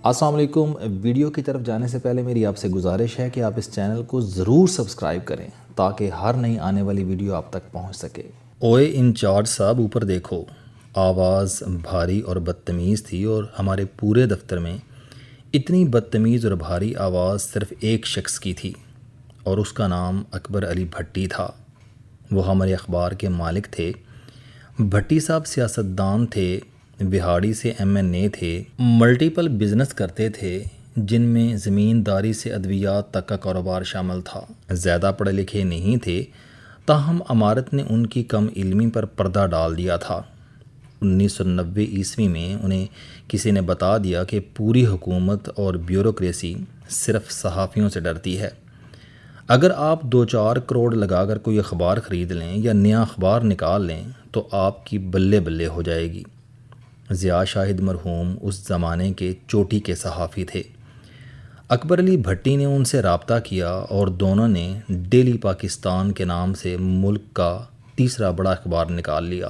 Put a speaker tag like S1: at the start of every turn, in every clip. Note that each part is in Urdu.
S1: السلام علیکم۔ ویڈیو کی طرف جانے سے پہلے میری آپ سے گزارش ہے کہ آپ اس چینل کو ضرور سبسکرائب کریں تاکہ ہر نئی آنے والی ویڈیو آپ تک پہنچ سکے۔
S2: اوئے انچارج صاحب اوپر دیکھو۔ آواز بھاری اور بدتمیز تھی اور ہمارے پورے دفتر میں اتنی بدتمیز اور بھاری آواز صرف ایک شخص کی تھی اور اس کا نام اکبر علی بھٹی تھا۔ وہ ہمارے اخبار کے مالک تھے۔ بھٹی صاحب سیاستدان تھے، بہاڑی سے MNA تھے، ملٹیپل بزنس کرتے تھے جن میں زمینداری سے ادویات تک کا کاروبار شامل تھا۔ زیادہ پڑھے لکھے نہیں تھے، تاہم عمارت نے ان کی کم علمی پر پردہ ڈال دیا تھا۔ 1990 عیسوی میں انہیں کسی نے بتا دیا کہ پوری حکومت اور بیوروکریسی صرف صحافیوں سے ڈرتی ہے۔ اگر آپ 2-4 کروڑ لگا کر کوئی اخبار خرید لیں یا نیا اخبار نکال لیں تو آپ کی بلے بلے ہو جائے گی۔ ضیاء شاہد مرحوم اس زمانے کے چوٹی کے صحافی تھے۔ اکبر علی بھٹی نے ان سے رابطہ کیا اور دونوں نے ڈیلی پاکستان کے نام سے ملک کا تیسرا بڑا اخبار نکال لیا۔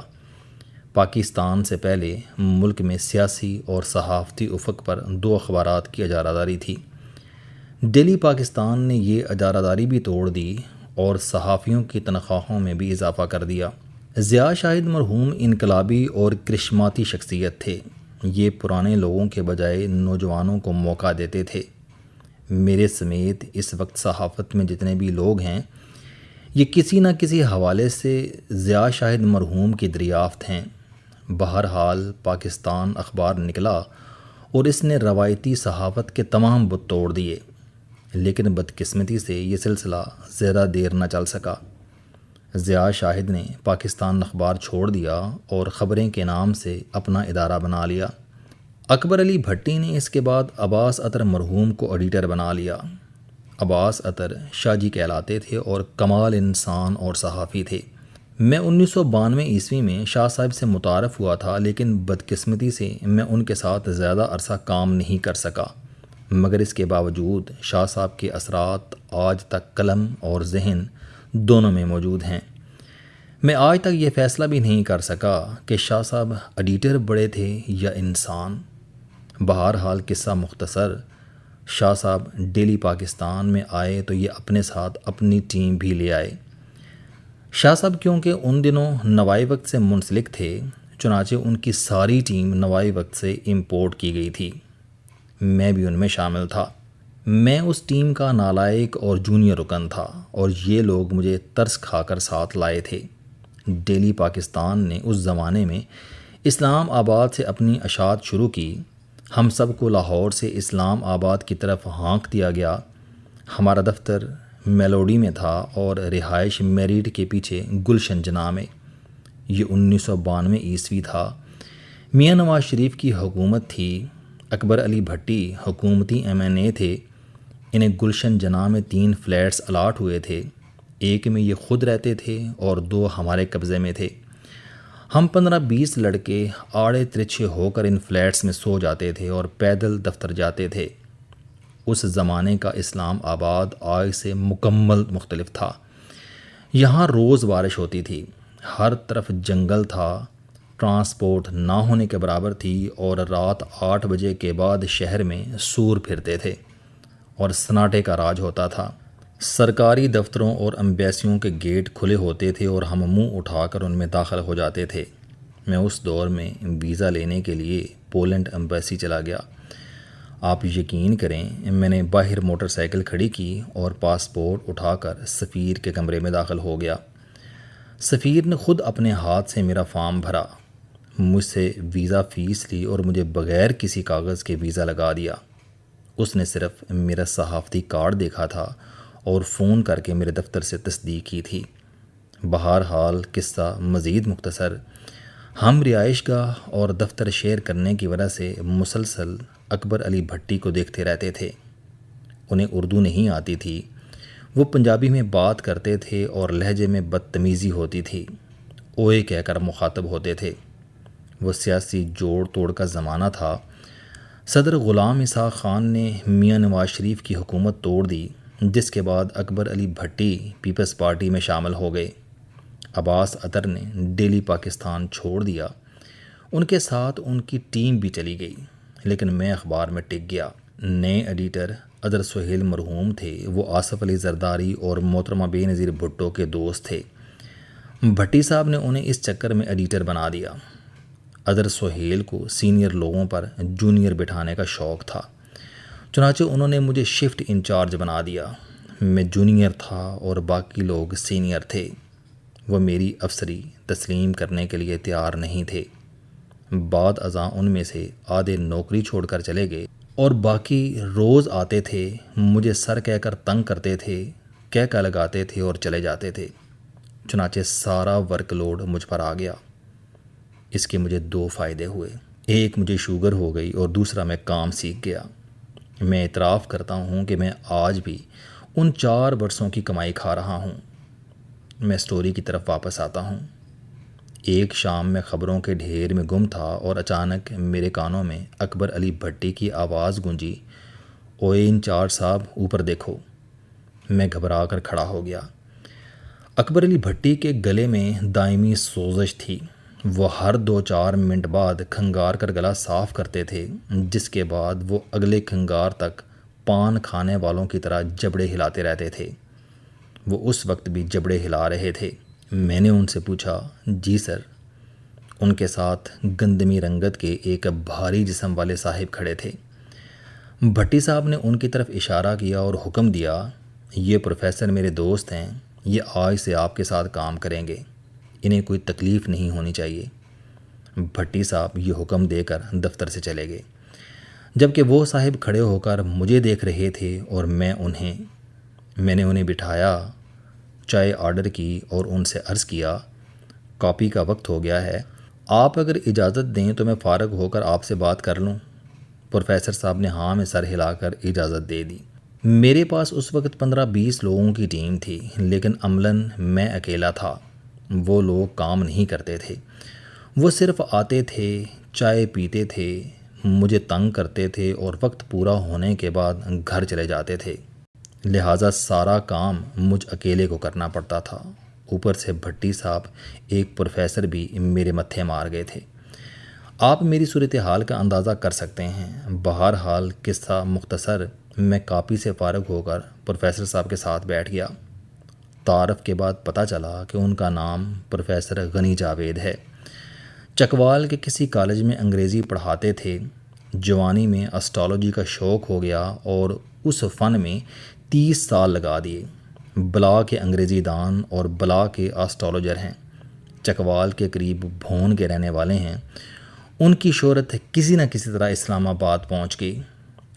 S2: پاکستان سے پہلے ملک میں سیاسی اور صحافتی افق پر 2 اخبارات کی اجارہ داری تھی۔ ڈیلی پاکستان نے یہ اجارہ داری بھی توڑ دی اور صحافیوں کی تنخواہوں میں بھی اضافہ کر دیا۔ ضیاء شاہد مرحوم انقلابی اور کرشماتی شخصیت تھے۔ یہ پرانے لوگوں کے بجائے نوجوانوں کو موقع دیتے تھے۔ میرے سمیت اس وقت صحافت میں جتنے بھی لوگ ہیں، یہ کسی نہ کسی حوالے سے ضیاء شاہد مرحوم کی دریافت ہیں۔ بہرحال پاکستان اخبار نکلا اور اس نے روایتی صحافت کے تمام بت توڑ دیے، لیکن بدقسمتی سے یہ سلسلہ زیادہ دیر نہ چل سکا۔ ضیاء شاہد نے پاکستان اخبار چھوڑ دیا اور خبریں کے نام سے اپنا ادارہ بنا لیا۔ اکبر علی بھٹی نے اس کے بعد عباس اطہر مرحوم کو ایڈیٹر بنا لیا۔ عباس اطہر شاہ جی کہلاتے تھے اور کمال انسان اور صحافی تھے۔ میں 1992 عیسوی میں شاہ صاحب سے متعارف ہوا تھا، لیکن بدقسمتی سے میں ان کے ساتھ زیادہ عرصہ کام نہیں کر سکا، مگر اس کے باوجود شاہ صاحب کے اثرات آج تک قلم اور ذہن دونوں میں موجود ہیں۔ میں آج تک یہ فیصلہ بھی نہیں کر سکا کہ شاہ صاحب ایڈیٹر بڑے تھے یا انسان۔ بہرحال قصہ مختصر، شاہ صاحب ڈیلی پاکستان میں آئے تو یہ اپنے ساتھ اپنی ٹیم بھی لے آئے۔ شاہ صاحب کیونکہ ان دنوں نوائی وقت سے منسلک تھے، چنانچہ ان کی ساری ٹیم نوائی وقت سے امپورٹ کی گئی تھی۔ میں بھی ان میں شامل تھا۔ میں اس ٹیم کا نالائق اور جونیئر رکن تھا اور یہ لوگ مجھے ترس کھا کر ساتھ لائے تھے۔ ڈیلی پاکستان نے اس زمانے میں اسلام آباد سے اپنی اشاعت شروع کی۔ ہم سب کو لاہور سے اسلام آباد کی طرف ہانک دیا گیا۔ ہمارا دفتر میلوڈی میں تھا اور رہائش میریٹ کے پیچھے گلشن جناح میں۔ یہ 1992 عیسوی تھا۔ میاں نواز شریف کی حکومت تھی۔ اکبر علی بھٹی حکومتی MNA تھے۔ انہیں گلشن جناح میں 3 فلیٹس الاٹ ہوئے تھے۔ ایک میں یہ خود رہتے تھے اور 2 ہمارے قبضے میں تھے۔ ہم 15-20 لڑکے آڑے ترچھے ہو کر ان فلیٹس میں سو جاتے تھے اور پیدل دفتر جاتے تھے۔ اس زمانے کا اسلام آباد آج سے مکمل مختلف تھا۔ یہاں روز بارش ہوتی تھی، ہر طرف جنگل تھا، ٹرانسپورٹ نہ ہونے کے برابر تھی اور رات 8 بجے کے بعد شہر میں سور پھرتے تھے اور سناٹے کا راج ہوتا تھا۔ سرکاری دفتروں اور ایمبیسیوں کے گیٹ کھلے ہوتے تھے اور ہم منہ اٹھا کر ان میں داخل ہو جاتے تھے۔ میں اس دور میں ویزا لینے کے لیے پولینڈ ایمبیسی چلا گیا۔ آپ یقین کریں، میں نے باہر موٹر سائیکل کھڑی کی اور پاسپورٹ اٹھا کر سفیر کے کمرے میں داخل ہو گیا۔ سفیر نے خود اپنے ہاتھ سے میرا فارم بھرا، مجھ سے ویزا فیس لی اور مجھے بغیر کسی کاغذ کے ویزا لگا دیا۔ اس نے صرف میرا صحافتی کارڈ دیکھا تھا اور فون کر کے میرے دفتر سے تصدیق کی تھی۔ بہرحال قصہ مزید مختصر، ہم رہائش گاہ اور دفتر شیئر کرنے کی وجہ سے مسلسل اکبر علی بھٹی کو دیکھتے رہتے تھے۔ انہیں اردو نہیں آتی تھی، وہ پنجابی میں بات کرتے تھے اور لہجے میں بدتمیزی ہوتی تھی۔ اوئے کہہ کر مخاطب ہوتے تھے۔ وہ سیاسی جوڑ توڑ کا زمانہ تھا۔ صدر غلام اسحاق خان نے میاں نواز شریف کی حکومت توڑ دی، جس کے بعد اکبر علی بھٹی پیپلز پارٹی میں شامل ہو گئے۔ عباس اطہر نے ڈیلی پاکستان چھوڑ دیا، ان کے ساتھ ان کی ٹیم بھی چلی گئی۔ لیکن میں اخبار میں ٹک گیا۔ نئے ایڈیٹر اظہر سہیل مرحوم تھے، وہ آصف علی زرداری اور محترمہ بے نظیر بھٹو کے دوست تھے۔ بھٹی صاحب نے انہیں اس چکر میں ایڈیٹر بنا دیا۔ اظہر سہیل کو سینئر لوگوں پر جونیئر بٹھانے کا شوق تھا، چنانچہ انہوں نے مجھے شفٹ انچارج بنا دیا۔ میں جونیئر تھا اور باقی لوگ سینئر تھے۔ وہ میری افسری تسلیم کرنے کے لیے تیار نہیں تھے۔ بعد ازاں ان میں سے آدھے نوکری چھوڑ کر چلے گئے اور باقی روز آتے تھے، مجھے سر کہہ کر تنگ کرتے تھے، کہہ لگاتے تھے اور چلے جاتے تھے۔ چنانچہ سارا ورک لوڈ مجھ پر آ گیا۔ اس کے مجھے 2 فائدے ہوئے، ایک مجھے شوگر ہو گئی اور دوسرا میں کام سیکھ گیا۔ میں اعتراف کرتا ہوں کہ میں آج بھی ان 4 برسوں کی کمائی کھا رہا ہوں۔ میں سٹوری کی طرف واپس آتا ہوں۔ ایک شام میں خبروں کے ڈھیر میں گم تھا اور اچانک میرے کانوں میں اکبر علی بھٹی کی آواز گونجی، اوئے انچارج صاحب اوپر دیکھو۔ میں گھبرا کر کھڑا ہو گیا۔ اکبر علی بھٹی کے گلے میں دائمی سوزش تھی۔ وہ ہر 2-4 منٹ بعد کھنگار کر گلا صاف کرتے تھے، جس کے بعد وہ اگلے کھنگار تک پان کھانے والوں کی طرح جبڑے ہلاتے رہتے تھے۔ وہ اس وقت بھی جبڑے ہلا رہے تھے۔ میں نے ان سے پوچھا، جی سر۔ ان کے ساتھ گندمی رنگت کے ایک بھاری جسم والے صاحب کھڑے تھے۔ بھٹی صاحب نے ان کی طرف اشارہ کیا اور حکم دیا، یہ پروفیسر میرے دوست ہیں، یہ آج سے آپ کے ساتھ کام کریں گے، انہیں کوئی تکلیف نہیں ہونی چاہیے۔ بھٹی صاحب یہ حکم دے کر دفتر سے چلے گئے، جبکہ وہ صاحب کھڑے ہو کر مجھے دیکھ رہے تھے اور میں نے انہیں بٹھایا، چائے آرڈر کی اور ان سے عرض کیا، کاپی کا وقت ہو گیا ہے، آپ اگر اجازت دیں تو میں فارغ ہو کر آپ سے بات کر لوں۔ پروفیسر صاحب نے ہاں میں سر ہلا کر اجازت دے دی۔ میرے پاس اس وقت 15-20 لوگوں کی ٹیم تھی، لیکن عملاً میں اکیلا تھا۔ وہ لوگ کام نہیں کرتے تھے، وہ صرف آتے تھے، چائے پیتے تھے، مجھے تنگ کرتے تھے اور وقت پورا ہونے کے بعد گھر چلے جاتے تھے۔ لہٰذا سارا کام مجھ اکیلے کو کرنا پڑتا تھا۔ اوپر سے بھٹی صاحب ایک پروفیسر بھی میرے متھے مار گئے تھے۔ آپ میری صورتحال کا اندازہ کر سکتے ہیں۔ بہرحال قصہ مختصر، میں کاپی سے فارغ ہو کر پروفیسر صاحب کے ساتھ بیٹھ گیا۔ تعارف کے بعد پتہ چلا کہ ان کا نام پروفیسر غنی جاوید ہے۔ چکوال کے کسی کالج میں انگریزی پڑھاتے تھے۔ جوانی میں اسٹرالوجی کا شوق ہو گیا اور اس فن میں 30 سال لگا دیے۔ بلا کے انگریزی دان اور بلا کے اسٹرالوجر ہیں۔ چکوال کے قریب بھون کے رہنے والے ہیں۔ ان کی شہرت کسی نہ کسی طرح اسلام آباد پہنچ گئی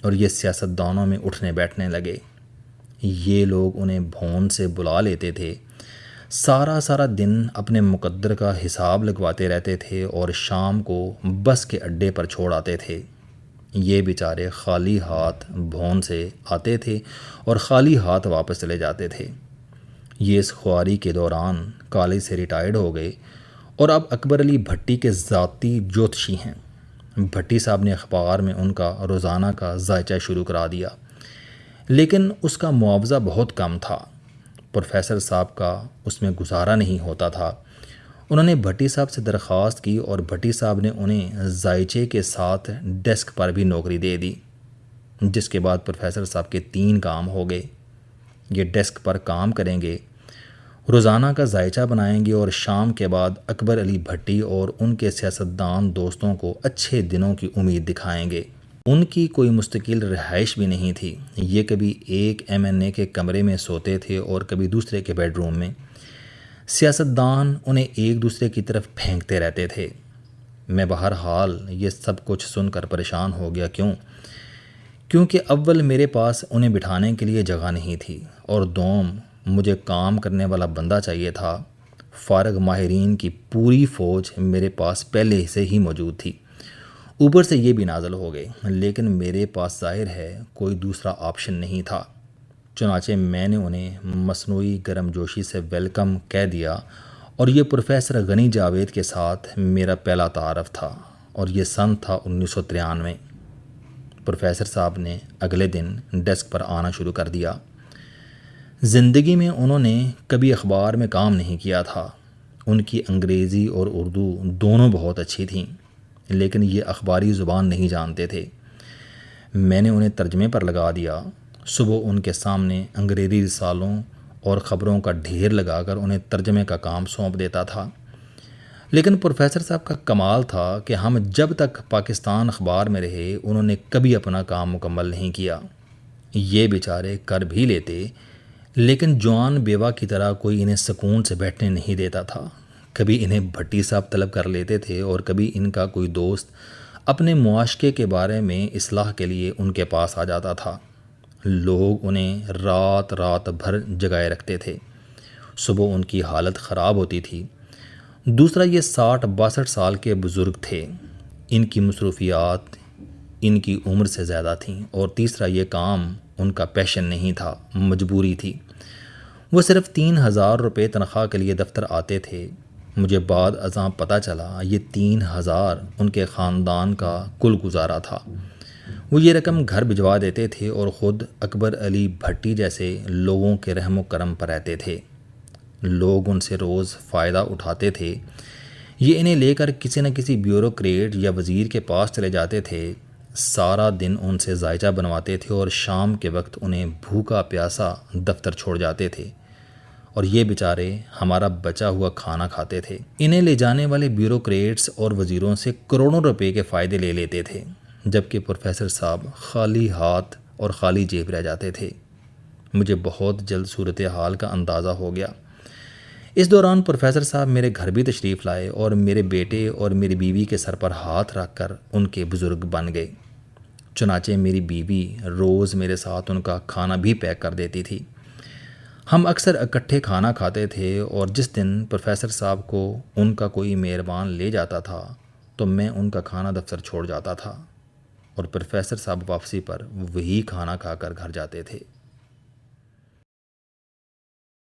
S2: اور یہ سیاستدانوں میں اٹھنے بیٹھنے لگے۔ یہ لوگ انہیں بھون سے بلا لیتے تھے، سارا دن اپنے مقدر کا حساب لگواتے رہتے تھے اور شام کو بس کے اڈے پر چھوڑ آتے تھے۔ یہ بیچارے خالی ہاتھ بھون سے آتے تھے اور خالی ہاتھ واپس چلے جاتے تھے۔ یہ اس خواری کے دوران کالج سے ریٹائرڈ ہو گئے اور اب اکبر علی بھٹی کے ذاتی جوتشی ہیں۔ بھٹی صاحب نے اخبار میں ان کا روزانہ کا ذائچہ شروع کرا دیا، لیکن اس کا معاوضہ بہت کم تھا۔ پروفیسر صاحب کا اس میں گزارا نہیں ہوتا تھا۔ انہوں نے بھٹی صاحب سے درخواست کی اور بھٹی صاحب نے انہیں ذائچے کے ساتھ ڈیسک پر بھی نوکری دے دی، جس کے بعد پروفیسر صاحب کے 3 کام ہو گئے۔ یہ ڈیسک پر کام کریں گے، روزانہ کا ذائچہ بنائیں گے اور شام کے بعد اکبر علی بھٹی اور ان کے سیاستدان دوستوں کو اچھے دنوں کی امید دکھائیں گے۔ ان کی کوئی مستقل رہائش بھی نہیں تھی۔ یہ کبھی ایک MNA کے کمرے میں سوتے تھے اور کبھی دوسرے کے بیڈ روم میں۔ سیاستدان انہیں ایک دوسرے کی طرف پھینکتے رہتے تھے۔ میں بہرحال یہ سب کچھ سن کر پریشان ہو گیا۔ کیونکہ اول میرے پاس انہیں بٹھانے کے لیے جگہ نہیں تھی اور دوم مجھے کام کرنے والا بندہ چاہیے تھا۔ فارغ ماہرین کی پوری فوج میرے پاس پہلے سے ہی موجود تھی، اوپر سے یہ بھی نازل ہو گئے، لیکن میرے پاس ظاہر ہے کوئی دوسرا آپشن نہیں تھا۔ چنانچہ میں نے انہیں مصنوعی گرم جوشی سے ویلکم کہہ دیا اور یہ پروفیسر غنی جاوید کے ساتھ میرا پہلا تعارف تھا اور یہ سن تھا 1993۔ پروفیسر صاحب نے اگلے دن ڈیسک پر آنا شروع کر دیا۔ زندگی میں انہوں نے کبھی اخبار میں کام نہیں کیا تھا۔ ان کی انگریزی اور اردو دونوں بہت اچھی تھیں۔ لیکن یہ اخباری زبان نہیں جانتے تھے۔ میں نے انہیں ترجمے پر لگا دیا۔ صبح ان کے سامنے انگریزی رسالوں اور خبروں کا ڈھیر لگا کر انہیں ترجمے کا کام سونپ دیتا تھا۔ لیکن پروفیسر صاحب کا کمال تھا کہ ہم جب تک پاکستان اخبار میں رہے انہوں نے کبھی اپنا کام مکمل نہیں کیا۔ یہ بیچارے کر بھی لیتے، لیکن جوان بیوہ کی طرح کوئی انہیں سکون سے بیٹھنے نہیں دیتا تھا۔ کبھی انہیں بھٹی صاحب طلب کر لیتے تھے اور کبھی ان کا کوئی دوست اپنے معاشقے کے بارے میں اصلاح کے لیے ان کے پاس آ جاتا تھا۔ لوگ انہیں رات بھر جگائے رکھتے تھے۔ صبح ان کی حالت خراب ہوتی تھی۔ دوسرا، یہ 60-62 سال کے بزرگ تھے، ان کی مصروفیات ان کی عمر سے زیادہ تھیں، اور تیسرا، یہ کام ان کا پیشن نہیں تھا، مجبوری تھی۔ وہ صرف 3000 روپے تنخواہ کے لیے دفتر آتے تھے۔ مجھے بعد ازاں پتہ چلا یہ 3000 ان کے خاندان کا کل گزارا تھا۔ وہ یہ رقم گھر بھجوا دیتے تھے اور خود اکبر علی بھٹی جیسے لوگوں کے رحم و کرم پر رہتے تھے۔ لوگ ان سے روز فائدہ اٹھاتے تھے۔ یہ انہیں لے کر کسی نہ کسی بیوروکریٹ یا وزیر کے پاس چلے جاتے تھے، سارا دن ان سے ذائچہ بنواتے تھے اور شام کے وقت انہیں بھوکا پیاسا دفتر چھوڑ جاتے تھے، اور یہ بیچارے ہمارا بچا ہوا کھانا کھاتے تھے۔ انہیں لے جانے والے بیوروکریٹس اور وزیروں سے کروڑوں روپے کے فائدے لے لیتے تھے، جبکہ پروفیسر صاحب خالی ہاتھ اور خالی جیب رہ جاتے تھے۔ مجھے بہت جلد صورتحال کا اندازہ ہو گیا۔ اس دوران پروفیسر صاحب میرے گھر بھی تشریف لائے اور میرے بیٹے اور میری بیوی کے سر پر ہاتھ رکھ کر ان کے بزرگ بن گئے۔ چنانچہ میری بیوی روز میرے ساتھ ان کا کھانا بھی پیک کر دیتی تھی۔ ہم اکثر اکٹھے کھانا کھاتے تھے، اور جس دن پروفیسر صاحب کو ان کا کوئی مہربان لے جاتا تھا تو میں ان کا کھانا دفتر چھوڑ جاتا تھا، اور پروفیسر صاحب واپسی پر وہی کھانا کھا کر گھر جاتے تھے۔